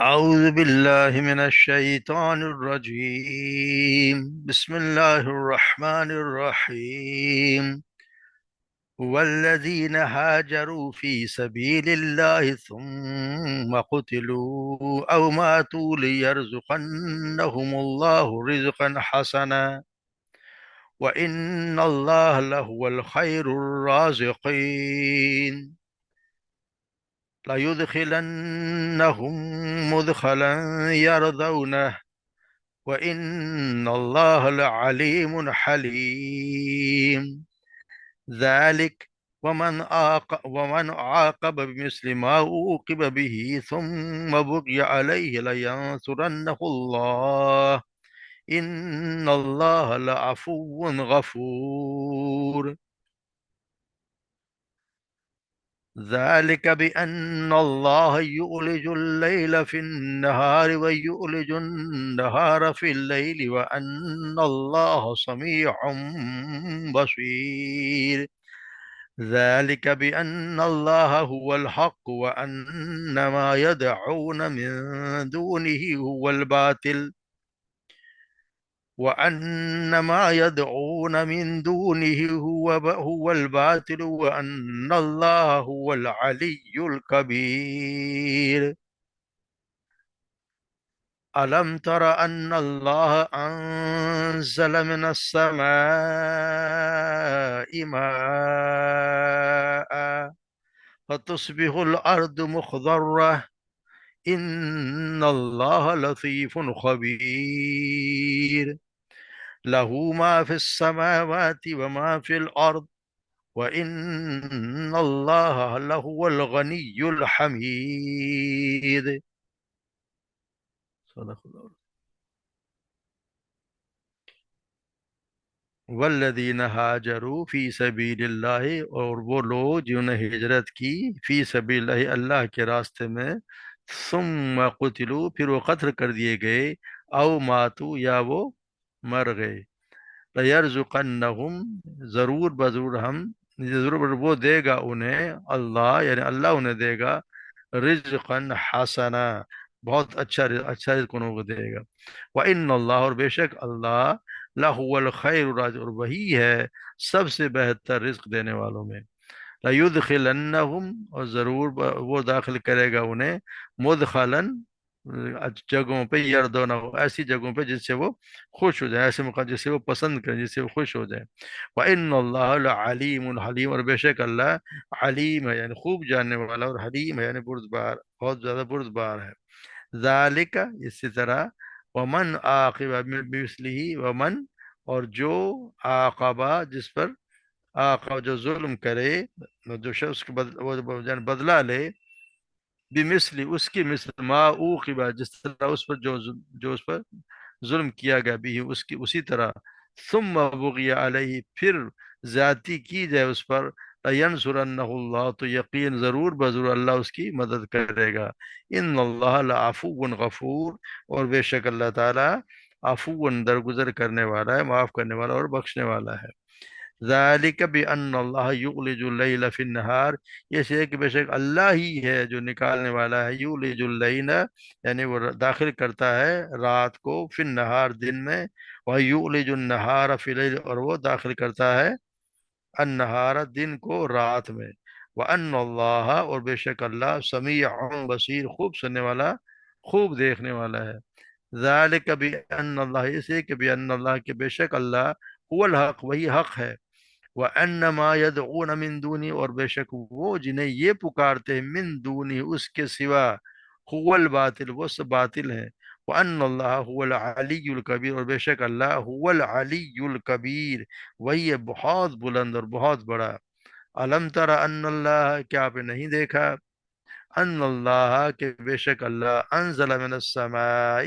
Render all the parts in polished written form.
أعوذ بالله من الشيطان الرجيم. بسم الله الرحمن الرحيم. والذين هاجروا في سبيل الله ثم قتلوا أو ماتوا ليرزقنهم الله رزقا حسنا وإن الله لهو الخير الرازقين. ليدخلنهم مدخلا يرضونه وإن الله لعليم حليم. ذلك ومن عاقب بمثل ما عوقب به ثم بغي عليه لينصرنه الله إن الله لعفو غفور. ذلك بأن الله يولج الليل في النهار ويولج النهار في الليل وأن الله سميع بصير. ذلك بأن الله هو الحق وأن ما يدعون من دونه هو الباطل وأن ما يدعون من دونه هو الباطل وأن الله هو العلي الكبير. ألم تر أن الله أنزل من السماء ماء فتصبح الأرض مخضرة إن الله لطيف خبير. له ما في السماوات وما في الأرض وإن الله لهو الغني الحميد. صدق اللہ. والذین ہاجروا فی سبیل اللہ، اور وہ لوگ جنہوں نے ہجرت کی فی سبیل اللہ، اللہ کے راستے میں، ثم قتلوا، پھر وہ قتل کر دیے گئے، او ماتو، یا وہ مر گئے، لَيَرْزُقَنَّهُمْ، ضرور بضرور ہم، ضرور وہ دے گا انہیں، اللہ یعنی اللہ انہیں دے گا، رزقاً حسنا، بہت اچھا رزق انہوں کو دے گا، وَإِنَّ اللَّهَ، اور بے شک اللہ، لَهُوَ الْخَيْرُ الرَّازِقُ، اور وہی ہے سب سے بہتر رزق دینے والوں میں، لَيُدْخِلَنَّهُمْ، اور ضرور وہ داخل کرے گا انہیں، مدخلاً، جگہوں پہ، یردونہ، ایسی جگہوں پہ جس سے وہ خوش ہو جائے، ایسے مقام جس سے وہ پسند کریں، جس سے وہ خوش ہو جائے، وَإِنَّ اللَّهَ لَعَلِيمٌ حلیم، اور بے شک اللہ علیم ہے یعنی خوب جاننے والا، اور حلیم ہے یعنی بردبار، بہت زیادہ بردبار ہے. ذالک، اسی طرح، ومن عاقب بمثلہ، ومن، اور جو عاقبہ، جس پر عاقب جو ظلم کرے، جو شخص کے وہ بدلہ لے، بمثل، اس کی مثل، ما اوقبہ، جس طرح اس پر جو اس پر ظلم کیا گیا بھی، اس کی اسی طرح، ثم بغی علیہ، پھر زیادتی کی جائے اس پر، لینصرنہ اللہ، تو یقین ضرور بضرور اللہ اس کی مدد کرے گا، ان اللہ لعفو غفور، اور بے شک اللہ تعالی عفو، درگزر کرنے والا ہے، معاف کرنے والا اور بخشنے والا ہے. ذالک بأن اللہ یولج اللیل فی النہار، یہ ہے کہ بے شک اللہ ہی ہے جو نکالنے والا ہے، یولج اللیل یعنی وہ داخل کرتا ہے رات کو، فی النہار دن میں، وہ یولج النہار فی اللیل، اور وہ داخل کرتا ہے النہار دن کو رات میں، وان اللہ، اور بے شک اللہ، سمیع بصیر، خوب سننے والا، خوب دیکھنے والا ہے. ذالک بأن اللہ، اس لیے کہ بأن اللہ، کہ بے شک اللہ، هو الحق، وہی حق ہے، وَأَنَّ مَا يَدْعُونَ مِن دُونِهِ، اور بے شک وہ جنہیں یہ پکارتے ہیں، من دونی، اس کے سوا، هو الباطل، وہ سب باطل ہیں، وَأَنَّ اللَّهَ هُوَ الْعَلِيُّ الْكَبِيرُ، اور بے شک اللہ هو العلی الکبیر، وہی ہے بہت بلند اور بہت بڑا. أَلَمْ تَرَ أَنَّ اللَّهَ، کیا آپ نے نہیں دیکھا، ان اللہ، کہ بے شک اللہ، انزل من السماء،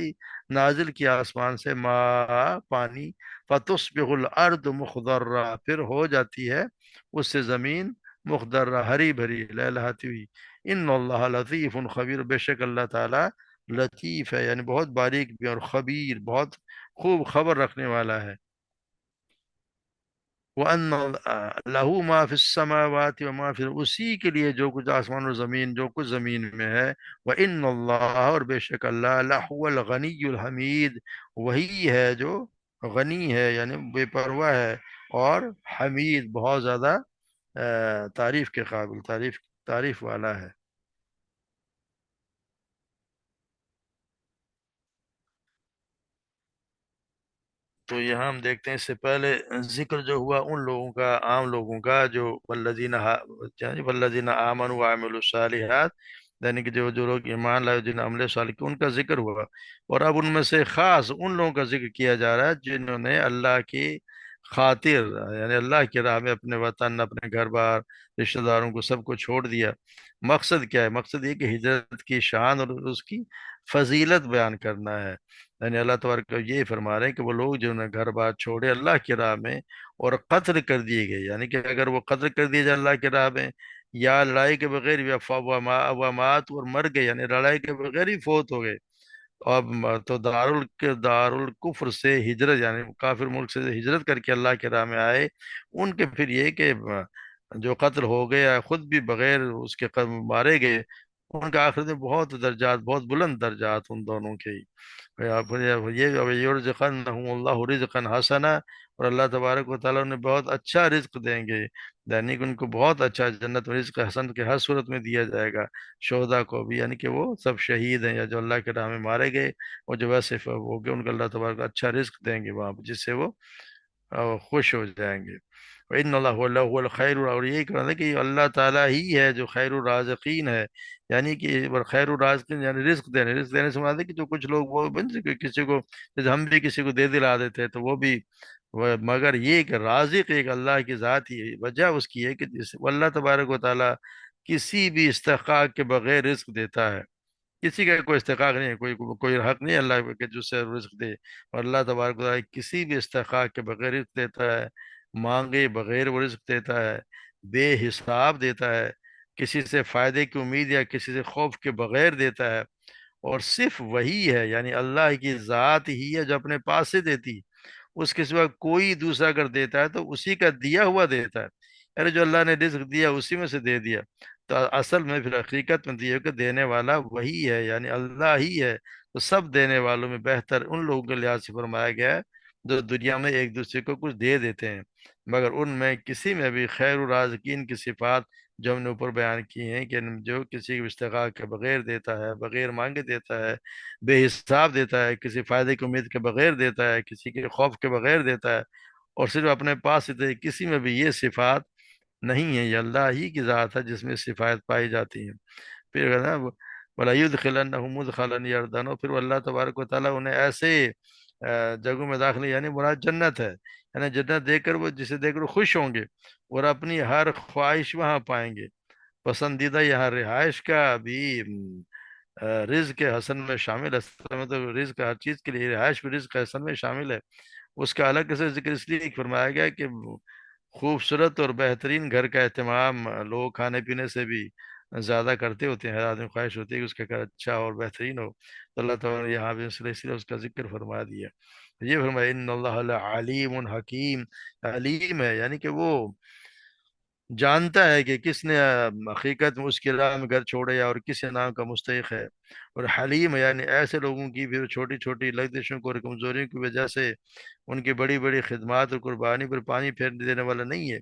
نازل کیا آسمان سے، ماء، پانی، فتصبح الارض مخضرہ، پھر ہو جاتی ہے اس سے زمین مخضرہ، ہری بھری، لہلہاتی ہوئی. ان اللہ لطیف خبیر، بے شک اللہ تعالی لطیف ہے یعنی بہت باریک بھی، اور خبیر، بہت خوب خبر رکھنے والا ہے. وَأَنَّ لَهُ مَا فِي السَّمَاوَاتِ وَمَا فِي، اسی کے لیے جو کچھ آسمان و زمین، جو کچھ زمین میں ہے، وَإِنَّ اللَّهَ، اور بے شک اللہ، لَهُوَ الْغَنِيُّ الْحَمِيدُ، وہی ہے جو غنی ہے یعنی بے پرواہ ہے، اور حمید بہت زیادہ تعریف کے قابل، تعریف والا ہے۔ تو یہاں ہم دیکھتے ہیں اس سے پہلے ذکر جو ہوا ان لوگوں کا، عام لوگوں کا، جو والذین آمنوا وعملوا الصالحات، یعنی کہ جو لوگ ایمان لائے، جن عمل صالح کیے، ان کا ذکر ہوا، اور اب ان میں سے خاص ان لوگوں کا ذکر کیا جا رہا ہے جنہوں نے اللہ کی خاطر، یعنی اللہ کی راہ میں اپنے وطن، اپنے گھر بار، رشتہ داروں کو، سب کو چھوڑ دیا۔ مقصد کیا ہے؟ مقصد یہ کہ ہجرت کی شان اور اس کی فضیلت بیان کرنا ہے۔ یعنی اللہ تبارک یہ فرما رہے ہیں کہ وہ لوگ جنہوں نے گھر بار چھوڑے اللہ کی راہ میں، اور قتل کر دیے گئے، یعنی کہ اگر وہ قتل کر دیے جائے اللہ کی راہ میں، یا لڑائی کے بغیر بھی ومات، اور مر گئے، یعنی لڑائی کے بغیر ہی فوت ہو گئے، اب تو دار الکفر سے ہجرت، یعنی کافر ملک سے ہجرت کر کے اللہ کے راہ میں آئے، ان کے پھر یہ کہ جو قتل ہو گیا، خود بھی بغیر اس کے مارے گئے، ان کا آخرت میں بہت درجات، بہت بلند درجات ان دونوں کے ہی۔ یرزقنہم اللہ رزقا حسنا، اور اللہ تبارک و تعالیٰ انہیں بہت اچھا رزق دیں گے، یعنی کہ ان کو بہت اچھا جنت میں رزق حسن کے ہر صورت میں دیا جائے گا۔ شہداء کو بھی، یعنی کہ وہ سب شہید ہیں یا جو اللہ کے راہ میں مارے گئے، اور جو ویسے ہو گئے، ان کو اللہ تبارک اچھا رزق دیں گے وہاں پہ، جس سے وہ خوش ہو جائیں گے۔ ان اللہ هو الخیر، اور یہی کہنا ہے کہ اللہ تعالیٰ ہی ہے جو خیر الرازقین ہے، یعنی کہ خیر الرازقین یعنی رزق دینے سے مراد ہے کہ جو کچھ لوگ وہ کسی کو، جیسے ہم بھی کسی کو دے دلا دیتے ہیں تو وہ بھی مگر یہ کہ رازق ایک اللہ کی ذات ہی ہے۔ وجہ اس کی ہے کہ اللہ تبارک و تعالیٰ کسی بھی استحقاق کے بغیر رزق دیتا ہے، کسی کا کوئی استحقاق نہیں ہے، کوئی حق نہیں ہے اللہ کے جس سے رزق دے، اور اللہ تبارک و تعالیٰ کسی بھی استحقاق کے بغیر رزق دیتا ہے، مانگے بغیر وہ رزق دیتا ہے، بے حساب دیتا ہے، کسی سے فائدے کی امید یا کسی سے خوف کے بغیر دیتا ہے، اور صرف وہی ہے، یعنی اللہ کی ذات ہی ہے جو اپنے پاس سے دیتی، اس کے سوا کوئی دوسرا اگر دیتا ہے تو اسی کا دیا ہوا دیتا ہے، یعنی جو اللہ نے رزق دیا اسی میں سے دے دیا، تو اصل میں پھر حقیقت میں دیے کہ دینے والا وہی ہے، یعنی اللہ ہی ہے۔ تو سب دینے والوں میں بہتر ان لوگوں کے لحاظ سے فرمایا گیا ہے جو دنیا میں ایک دوسرے کو کچھ دے دیتے ہیں، مگر ان میں کسی میں بھی خیر الرازقین کی صفات جو ہم نے اوپر بیان کی ہیں، کہ جو کسی استحقاق کے بغیر دیتا ہے، بغیر مانگے دیتا ہے، بے حساب دیتا ہے، کسی فائدے کی امید کے بغیر دیتا ہے، کسی کے خوف کے بغیر دیتا ہے، اور صرف اپنے پاس سے دے، کسی میں بھی یہ صفات نہیں ہے، یہ اللہ ہی کی ذات ہے جس میں صفات پائی جاتی ہیں۔ پھر کہنا وَلَيُدْخِلَنَّهُمْ مُدْخَلًا يَرْضَوْنَهُ، پھر وہ اللہ تبارک و تعالیٰ انہیں ایسے جگہوں میں داخلے، یعنی مراد جنت ہے، یعنی جنت دیکھ کر وہ، جسے دیکھ کر وہ خوش ہوں گے، اور اپنی ہر خواہش وہاں پائیں گے۔ پسندیدہ یہاں رہائش کا بھی رزق حسن میں شامل ہے، اصل میں تو رزق ہر چیز کے لیے، رہائش بھی رزق حسن میں شامل ہے۔ اس کا الگ سے ذکر اس لیے فرمایا گیا کہ خوبصورت اور بہترین گھر کا اہتمام لوگ کھانے پینے سے بھی زیادہ کرتے ہوتے ہیں، ہر آدمی خواہش ہوتی ہے کہ اس کا گھر اچھا اور بہترین ہو، تو اللہ تعالیٰ نے یہاں بھی اس لیے اس کا ذکر فرما دیا۔ یہ فرمایا ان اللہ علیم حکیم، علیم ہے یعنی کہ وہ جانتا ہے کہ کس نے حقیقت میں اس کی راہ میں گھر چھوڑے اور کس نام کا مستحق ہے، اور حلیم ہے یعنی ایسے لوگوں کی بھی چھوٹی چھوٹی لغزشوں کو اور کمزوریوں کی وجہ سے ان کی بڑی بڑی خدمات اور قربانی پر پانی پھیر دینے والا نہیں ہے،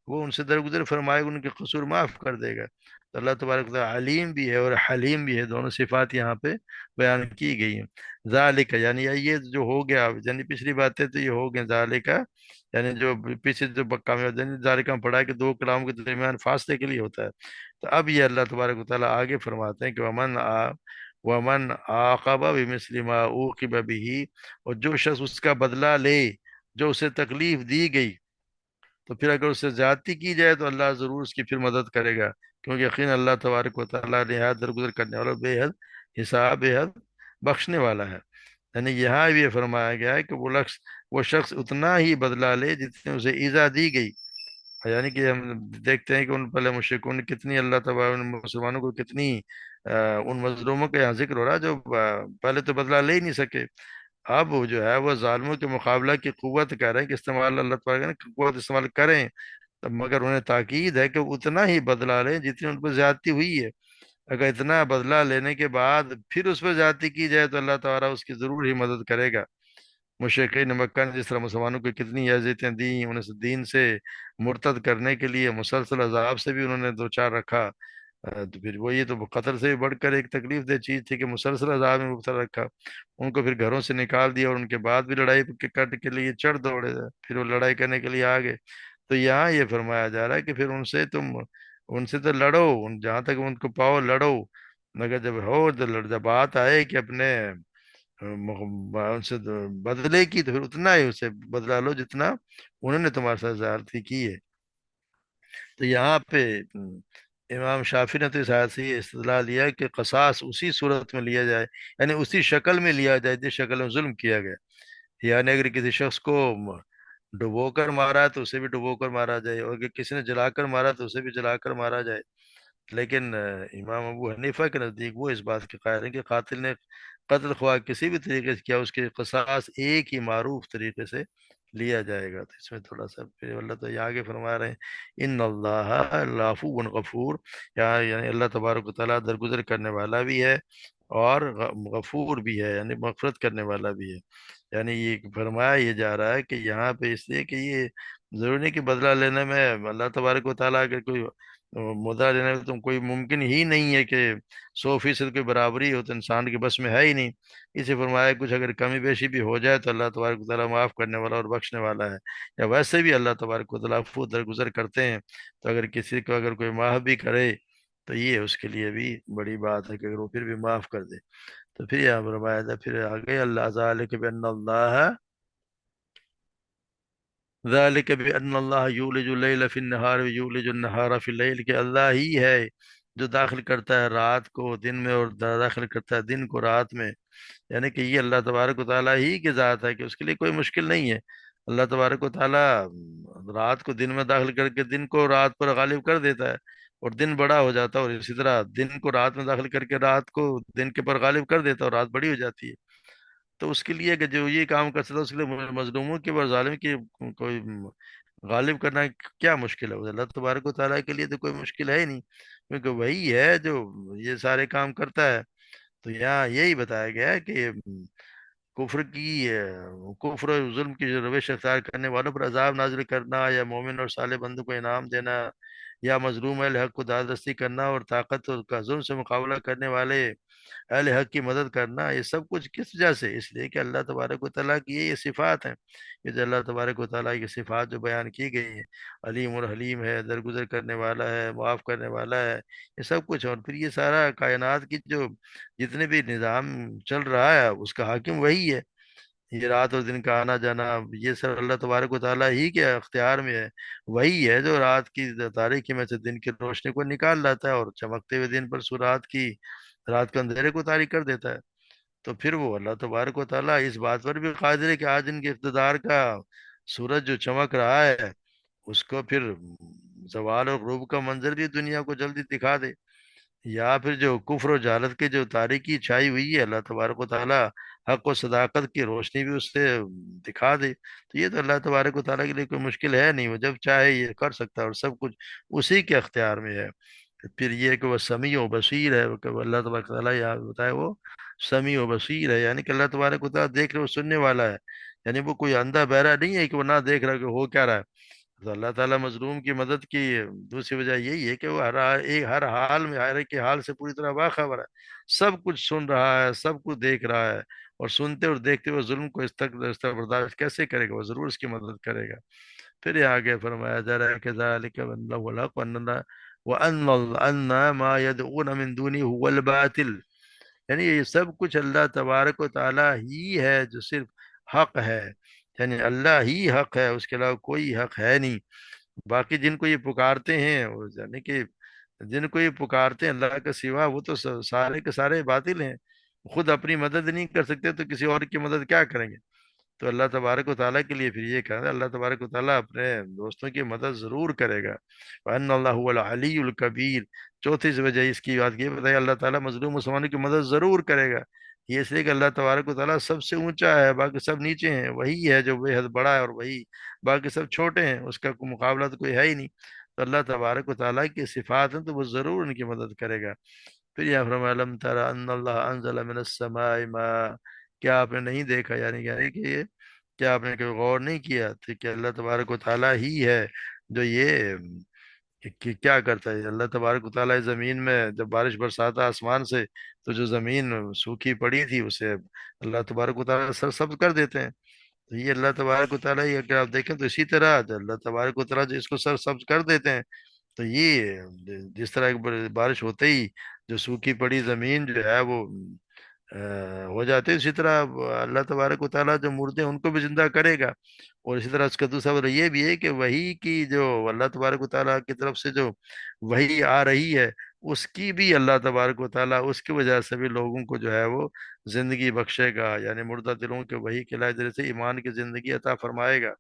وہ ان سے درگزر فرمائے گا، ان کے قصور معاف کر دے گا۔ تو اللہ تبارک و تعالی علیم بھی ہے اور حلیم بھی ہے، دونوں صفات یہاں پہ بیان کی گئی ہیں۔ ذالک یعنی یہ جو ہو گیا، یعنی پچھلی باتیں تو یہ ہو گئیں، ذالک یعنی جو پیچھے جو کامیاب، یعنی ذالک ہم پڑھا ہے کہ دو کلاموں کے درمیان فاصلے کے لیے ہوتا ہے، تو اب یہ اللہ تبارک و تعالیٰ آگے فرماتے ہیں کہ ومن عاقب بمثل ما عوقب به، اور جو شخص اس کا بدلہ لے جو اسے تکلیف دی گئی، تو پھر اگر اس سے زیادتی کی جائے تو اللہ ضرور اس کی پھر مدد کرے گا، کیونکہ یقین اللہ تبارک و تعالیٰ نہایت درگزر کرنے والا، بے حد حساب، بے حد بخشنے والا ہے۔ یعنی یہاں بھی یہ فرمایا گیا ہے کہ وہ شخص اتنا ہی بدلہ لے جتنے اسے ایذا دی گئی، یعنی کہ ہم دیکھتے ہیں کہ ان پہلے مشرکوں نے کتنی، اللہ تعالیٰ نے مسلمانوں کو کتنی ان مظلوموں کا یہاں ذکر ہو رہا ہے جو پہلے تو بدلہ لے ہی نہیں سکے، اب وہ جو ہے وہ ظالموں کے مقابلہ کی قوت کہہ رہے ہیں کہ استعمال اللہ تعالیٰ نے قوت استعمال کریں، تب مگر انہیں تاکید ہے کہ وہ اتنا ہی بدلہ لیں جتنی ان پر زیادتی ہوئی ہے۔ اگر اتنا بدلہ لینے کے بعد پھر اس پر زیادتی کی جائے تو اللہ تعالیٰ اس کی ضرور ہی مدد کرے گا۔ مشرقین مکہ نے جس طرح مسلمانوں کو کتنی اذیتیں دیں، انہیں دین سے مرتد کرنے کے لیے مسلسل عذاب سے بھی انہوں نے دو چار رکھا، تو پھر وہ یہ تو قتل سے بھی بڑھ کر ایک تکلیف دہ چیز تھی کہ مسلسل عذاب میں مبتلا رکھا۔ ان کو پھر گھروں سے نکال دیا، اور ان کے بعد بھی لڑائی کے لیے چڑھ دوڑے، پھر وہ لڑائی کرنے کے لیے آگے۔ تو یہاں یہ فرمایا جا رہا ہے کہ پھر ان سے تو لڑو، جہاں تک ان کو پاؤ لڑو، مگر جب ہو جب بات آئے کہ اپنے ان سے بدلے کی، تو پھر اتنا ہی اسے بدلا لو جتنا انہوں نے تمہارے ساتھ زیادتی کی ہے۔ تو یہاں پہ امام شافعی نے تو اس آیت سے یہ استدلال لیا کہ قصاص اسی صورت میں لیا جائے، یعنی اسی شکل میں لیا جائے جس شکل میں ظلم کیا گیا۔ یعنی اگر کسی شخص کو ڈبو کر مارا ہے تو اسے بھی ڈبو کر مارا جائے، اور اگر کسی نے جلا کر مارا تو اسے بھی جلا کر مارا جائے۔ لیکن امام ابو حنیفہ کے نزدیک وہ اس بات کے قائل ہیں کہ قاتل نے قتل خواہ کسی بھی طریقے سے کیا، اس کے قصاص ایک ہی معروف طریقے سے لیا جائے گا۔ تو اس میں تھوڑا سا پھر اللہ تو یہ آگے فرما رہے ہیں ان اللہ لعفو غفور، یعنی اللہ تبارک و تعالیٰ درگزر کرنے والا بھی ہے اور غفور بھی ہے، یعنی مغفرت کرنے والا بھی ہے۔ یعنی یہ فرمایا یہ جا رہا ہے کہ یہاں پہ اس لیے کہ یہ ضروری نہیں کہ بدلہ لینے میں اللہ تبارک و تعالیٰ اگر کوئی بدلہ لینے میں تم کوئی ممکن ہی نہیں ہے کہ 100% کوئی برابری ہو، تو انسان کے بس میں ہے ہی نہیں۔ اسے فرمایا کچھ اگر کمی بیشی بھی ہو جائے تو اللہ تبارک و تعالیٰ معاف کرنے والا اور بخشنے والا ہے، یا ویسے بھی اللہ تبارک و تعالیٰ عفو درگزر کرتے ہیں۔ تو اگر کسی کو اگر کوئی معاف بھی کرے تو یہ اس کے لیے بھی بڑی بات ہے کہ اگر وہ پھر بھی معاف کر دے۔ تو پھر یہاں فرمایا تھا پھر آگے اللہ ذالک بأن اللہ ذالک بأن اللہ یولج اللیل فی النہار ویولج النہار فی اللیل، کہ اللہ ہی ہے جو داخل کرتا ہے رات کو دن میں اور داخل کرتا ہے دن کو رات میں۔ یعنی کہ یہ اللہ تبارک و تعالیٰ ہی کی ذات ہے کہ اس کے لیے کوئی مشکل نہیں ہے۔ اللہ تبارک و تعالیٰ رات کو دن میں داخل کر کے دن کو رات پر غالب کر دیتا ہے، اور دن بڑا ہو جاتا ہے، اور اسی طرح دن کو رات میں داخل کر کے رات کو دن کے پر غالب کر دیتا ہے، اور رات بڑی ہو جاتی ہے۔ تو اس کے لیے کہ جو یہ کام کر سکتا ہے اس کے لیے مظلوموں کی اور ظالم کی کوئی غالب کرنا کیا مشکل ہے؟ اللہ تبارک و تعالیٰ کے لیے تو کوئی مشکل ہے ہی نہیں، کیونکہ وہی ہے جو یہ سارے کام کرتا ہے۔ تو یہاں یہی بتایا گیا ہے کہ کفر کی کفر اور ظلم کی جو روش اختیار کرنے والوں پر عذاب نازل کرنا، یا مومن اور صالح بندوں کو انعام دینا، یا مظلوم اہل حق کو دادرسی کرنا، اور طاقت اور کا ظلم سے مقابلہ کرنے والے اہل حق کی مدد کرنا، یہ سب کچھ کس وجہ سے؟ اس لیے کہ اللہ تبارک و تعالیٰ کی یہ صفات ہیں۔ یہ جو اللہ تبارک و تعالیٰ کی صفات جو بیان کی گئی ہیں، علیم اور حلیم ہے، درگزر کرنے والا ہے، معاف کرنے والا ہے، یہ سب کچھ۔ اور پھر یہ سارا کائنات کی جو جتنے بھی نظام چل رہا ہے اس کا حاکم وہی ہے۔ یہ رات اور دن کا آنا جانا یہ سب اللہ تبارک و تعالیٰ ہی کے اختیار میں ہے۔ وہی ہے جو رات کی تاریکی میں سے دن کی روشنی کو نکال لاتا ہے، اور چمکتے ہوئے دن پر رات کے اندھیرے کو طاری کر دیتا ہے۔ تو پھر وہ اللہ تبارک و تعالیٰ اس بات پر بھی قادر ہے کہ آج ان کے اقتدار کا سورج جو چمک رہا ہے اس کو پھر زوال اور غروب کا منظر بھی دنیا کو جلدی دکھا دے، یا پھر جو کفر و جہالت کے جو تاریکی چھائی ہوئی ہے اللہ تبارک و تعالیٰ حق و صداقت کی روشنی بھی اس سے دکھا دے۔ تو یہ تو اللہ تبارک و تعالیٰ کے لیے کوئی مشکل ہے نہیں، وہ جب چاہے یہ کر سکتا ہے، اور سب کچھ اسی کے اختیار میں ہے۔ پھر یہ کہ وہ سمیع و بصیر ہے، کہ وہ اللہ تبارک و تعالیٰ یہاں بتائے وہ سمیع و بصیر ہے، یعنی کہ اللہ تبارک و تعالیٰ دیکھ رہے وہ سننے والا ہے۔ یعنی وہ کوئی اندھا بہرا نہیں ہے کہ وہ نہ دیکھ رہا کہ ہو کیا رہا ہے۔ تو اللہ تعالیٰ مظلوم کی مدد کی دوسری وجہ یہی ہے کہ وہ ہر حال میں ہر ایک کے حال سے پوری طرح باخبر ہے، سب کچھ سن رہا ہے، سب کچھ دیکھ رہا ہے، اور سنتے اور دیکھتے ہوئے ظلم کو اس طرح برداشت کیسے کرے گا؟ وہ ضرور اس کی مدد کرے گا۔ پھر یہ آگے فرمایا جا رہا ہے کہ ذالک بأن له الحق وأن ما يدعون من دونه هو الباطل، یعنی یہ سب کچھ اللہ تبارک و تعالیٰ ہی ہے جو صرف حق ہے، یعنی اللہ ہی حق ہے، اس کے علاوہ کوئی حق ہے نہیں۔ باقی جن کو یہ پکارتے ہیں یعنی کہ جن کو یہ پکارتے ہیں اللہ کے سوا، وہ تو سارے کے سارے باطل ہیں، خود اپنی مدد نہیں کر سکتے تو کسی اور کی مدد کیا کریں گے؟ تو اللہ تبارک و تعالیٰ کے لیے پھر یہ کہنا ہے اللہ تبارک و تعالیٰ اپنے دوستوں کی مدد ضرور کرے گا۔ وَأَنَّ اللَّهُ هُوَ الْعَلِيُّ الْكَبِيرُ، چوتھی وجہ اس کی بات یہ بتائی اللہ تعالیٰ مظلوم مسلمانوں کی مدد ضرور کرے گا، یہ اس لیے کہ اللہ تبارک و تعالیٰ سب سے اونچا ہے، باقی سب نیچے ہیں، وہی ہے جو بے حد بڑا ہے، اور وہی باقی سب چھوٹے ہیں، اس کا کوئی مقابلہ تو کوئی ہے ہی نہیں۔ تو اللہ تبارک و تعالیٰ کی صفات ہیں تو وہ ضرور ان کی مدد کرے گا۔ پھر یہاں فرمایا علم تر ان اللہ انزل من السماء ماء، کیا آپ نے نہیں دیکھا، یعنی کہ یہ، کیا آپ نے کوئی غور نہیں کیا تو کہ اللہ تبارک و تعالیٰ ہی ہے جو یہ کہ کیا کرتا ہے؟ اللہ تبارک و تعالیٰ زمین میں جب بارش برساتا آسمان سے، تو جو زمین سوکھی پڑی تھی اسے اللہ تبارک و تعالیٰ سرسبز کر دیتے ہیں۔ تو یہ اللہ تبارک و تعالیٰ ہی، اگر آپ دیکھیں تو اسی طرح جو اللہ تبارک و تعالیٰ جو اس کو سرسبز کر دیتے ہیں، تو یہ جس طرح ایک بارش ہوتے ہی جو سوکھی پڑی زمین جو ہے وہ ہو جاتے، اسی طرح اللہ تبارک و تعالیٰ جو مردے ہیں ان کو بھی زندہ کرے گا۔ اور اسی طرح اس کا دوسرا وجہ یہ بھی ہے کہ وہی کی جو اللہ تبارک و تعالیٰ کی طرف سے جو وہی آ رہی ہے، اس کی بھی اللہ تبارک و تعالیٰ اس کی وجہ سے بھی لوگوں کو جو ہے وہ زندگی بخشے گا، یعنی مردہ دلوں کے وہی کے ذریعے سے ایمان کی زندگی عطا فرمائے گا۔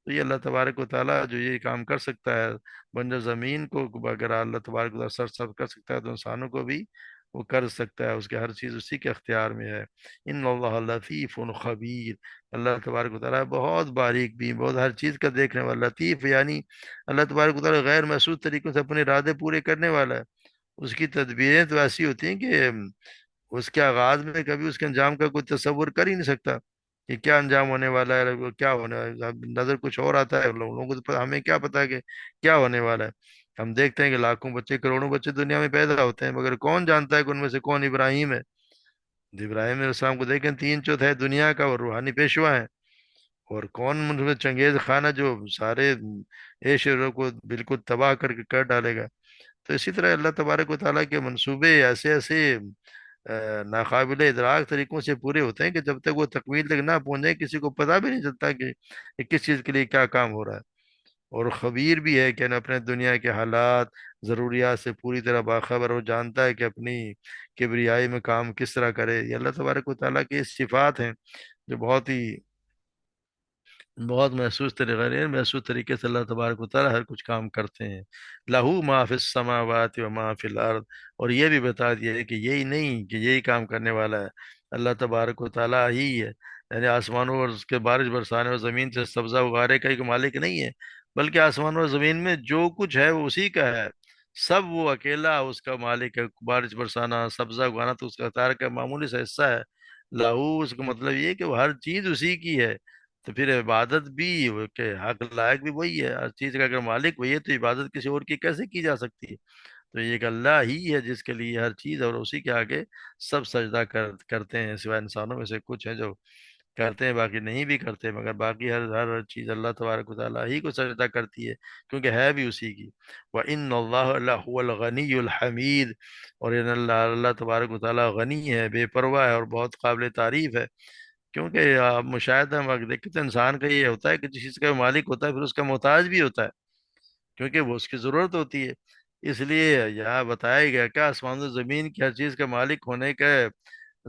تو یہ اللہ تبارک و تعالیٰ جو یہ کام کر سکتا ہے بنجر زمین کو، اگر اللہ تبارک و تعالیٰ سر سب کر سکتا ہے تو انسانوں کو بھی وہ کر سکتا ہے، اس کے ہر چیز اسی کے اختیار میں ہے۔ ان اللہ لطیف خبیر، اللہ تبارک و تعالیٰ بہت باریک بھی، بہت ہر چیز کا دیکھنے والا، لطیف یعنی اللہ تبارک و تعالیٰ غیر محسوس طریقوں سے اپنے ارادے پورے کرنے والا ہے۔ اس کی تدبیریں تو ایسی ہوتی ہیں کہ اس کے آغاز میں کبھی اس کے انجام کا کوئی تصور کر ہی نہیں سکتا کہ کیا انجام ہونے والا ہے، وہ کیا ہونے والا ہے، اب نظر کچھ اور آتا ہے لوگوں کو، تو ہمیں کیا پتا ہے کہ کیا ہونے والا ہے۔ ہم دیکھتے ہیں کہ لاکھوں بچے، کروڑوں بچے دنیا میں پیدا ہوتے ہیں، مگر کون جانتا ہے کہ ان میں سے کون ابراہیم ہے؟ ابراہیم علیہ السلام کو دیکھیں، تین چوتھائی دنیا کا وہ روحانی پیشوا ہے، اور کون ان میں چنگیز خانہ جو سارے عیش کو بالکل تباہ کر کے کر ڈالے گا۔ تو اسی طرح اللہ تبارک و تعالیٰ کے منصوبے ایسے ایسے ناقابل ادراک طریقوں سے پورے ہوتے ہیں کہ جب تک وہ تکمیل تک نہ پہنچے کسی کو پتہ بھی نہیں چلتا کہ یہ کس چیز کے لیے کیا کام ہو رہا ہے۔ اور خبیر بھی ہے کہ اپنے دنیا کے حالات، ضروریات سے پوری طرح باخبر، اور جانتا ہے کہ اپنی کبریائی میں کام کس طرح کرے۔ یہ اللہ تبارک و تعالیٰ کی صفات ہیں جو بہت محسوس طریقے سے اللہ تبارک و تعالیٰ ہر کچھ کام کرتے ہیں۔ لہو ما فی السماوات و ما فی الارض، اور یہ بھی بتا دیا ہے کہ یہی نہیں کہ یہی کام کرنے والا ہے، اللہ تبارک و تعالیٰ ہی ہے، یعنی آسمانوں اور اس کے بارش برسانے اور زمین سے سبزہ اگانے کا ایک مالک نہیں ہے، بلکہ آسمانوں اور زمین میں جو کچھ ہے وہ اسی کا ہے، سب وہ اکیلا اس کا مالک ہے۔ بارش برسانا، سبزہ اگانا تو اس کا اختیار کا معمولی سا حصہ ہے۔ لہو اس کا مطلب یہ ہے کہ وہ ہر چیز اسی کی ہے، تو پھر عبادت بھی کہ حق لائق بھی وہی ہے، ہر چیز کا اگر مالک وہی ہے تو عبادت کسی اور کی کیسے کی جا سکتی ہے؟ تو یہ ایک اللہ ہی ہے جس کے لیے ہر چیز، اور اسی کے آگے سب سجدہ کرتے ہیں، سوائے انسانوں میں سے کچھ ہیں جو کرتے ہیں، باقی نہیں بھی کرتے، مگر باقی ہر چیز اللہ تبارک و تعالیٰ ہی کو سجدہ کرتی ہے، کیونکہ ہے بھی اسی کی۔ وَإِنَّ اللَّهَ لَهُوَ الْغَنِيُّ الْحَمِيدُ، اور ان اللہ تبارک و تعالیٰ غنی ہے، بے پرواہ ہے، اور بہت قابل تعریف ہے۔ کیونکہ آپ مشاہدہ ہم اگر دیکھتے ہیں انسان کا یہ ہوتا ہے کہ جس چیز کا مالک ہوتا ہے پھر اس کا محتاج بھی ہوتا ہے، کیونکہ وہ اس کی ضرورت ہوتی ہے۔ اس لیے یہاں بتایا گیا کہ آسمان و زمین کی ہر چیز کا مالک ہونے کا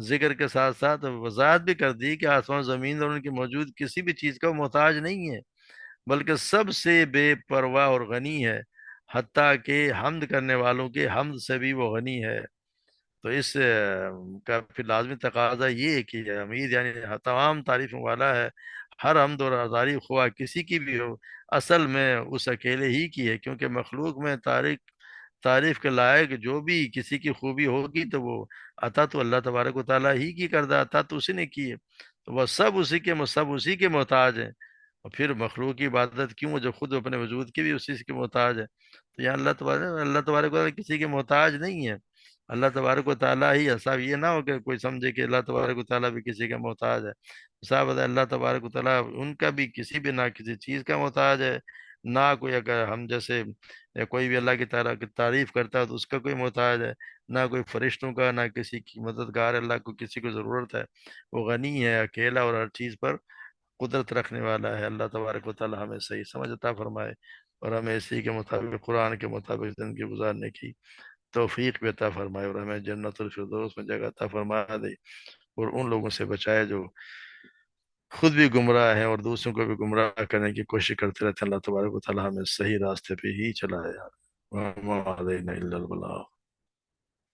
ذکر کے ساتھ ساتھ وضاحت بھی کر دی کہ آسمان و زمین اور ان کی موجود کسی بھی چیز کا وہ محتاج نہیں ہے، بلکہ سب سے بے پرواہ اور غنی ہے، حتیٰ کہ حمد کرنے والوں کے حمد سے بھی وہ غنی ہے۔ تو اس کا پھر لازمی تقاضا یہ ہے کہ حمید یعنی تمام تعریفوں والا ہے، ہر حمد اور تعریف خواہ کسی کی بھی ہو، اصل میں اس اکیلے ہی کی ہے، کیونکہ مخلوق میں تعریف کے لائق جو بھی کسی کی خوبی ہوگی تو وہ عطا تو اللہ تبارک و تعالیٰ ہی کی کردہ، عطا تو اسی نے کی ہے، تو وہ سب اسی کے محتاج ہیں۔ اور پھر مخلوق کی عبادت کیوں جو خود اپنے وجود کی بھی اسی کے محتاج ہے؟ تو یہاں اللہ تبارک و تعالیٰ کسی کے محتاج نہیں ہے، اللہ تبارک و تعالیٰ ہی ہے۔ صاحب یہ نہ ہو کہ کوئی سمجھے کہ اللہ تبارک و تعالیٰ بھی کسی کا محتاج ہے۔ صاحب اللہ تبارک و تعالیٰ ان کا بھی کسی بھی نہ کسی چیز کا محتاج ہے، نہ کوئی، اگر ہم جیسے یا کوئی بھی اللہ کی تعریف کرتا ہے تو اس کا کوئی محتاج ہے، نہ کوئی فرشتوں کا، نہ کسی کی مددگار، اللہ کو کسی کو ضرورت ہے، وہ غنی ہے اکیلا اور ہر چیز پر قدرت رکھنے والا ہے۔ اللہ تبارک و تعالیٰ ہمیں صحیح سمجھ عطا فرمائے، اور ہمیں اسی کے مطابق، قرآن کے مطابق زندگی گزارنے کی توفیق بھی عطا فرمائے، اور ہمیں جنت الفردوس میں جگہ عطا فرما دے، اور ان لوگوں سے بچائے جو خود بھی گمراہ ہیں اور دوسروں کو بھی گمراہ کرنے کی کوشش کرتے رہتے ہیں۔ اللہ تبارک و تعالیٰ ہمیں صحیح راستے پہ ہی چلائے۔ وما علینا الا البلاغ۔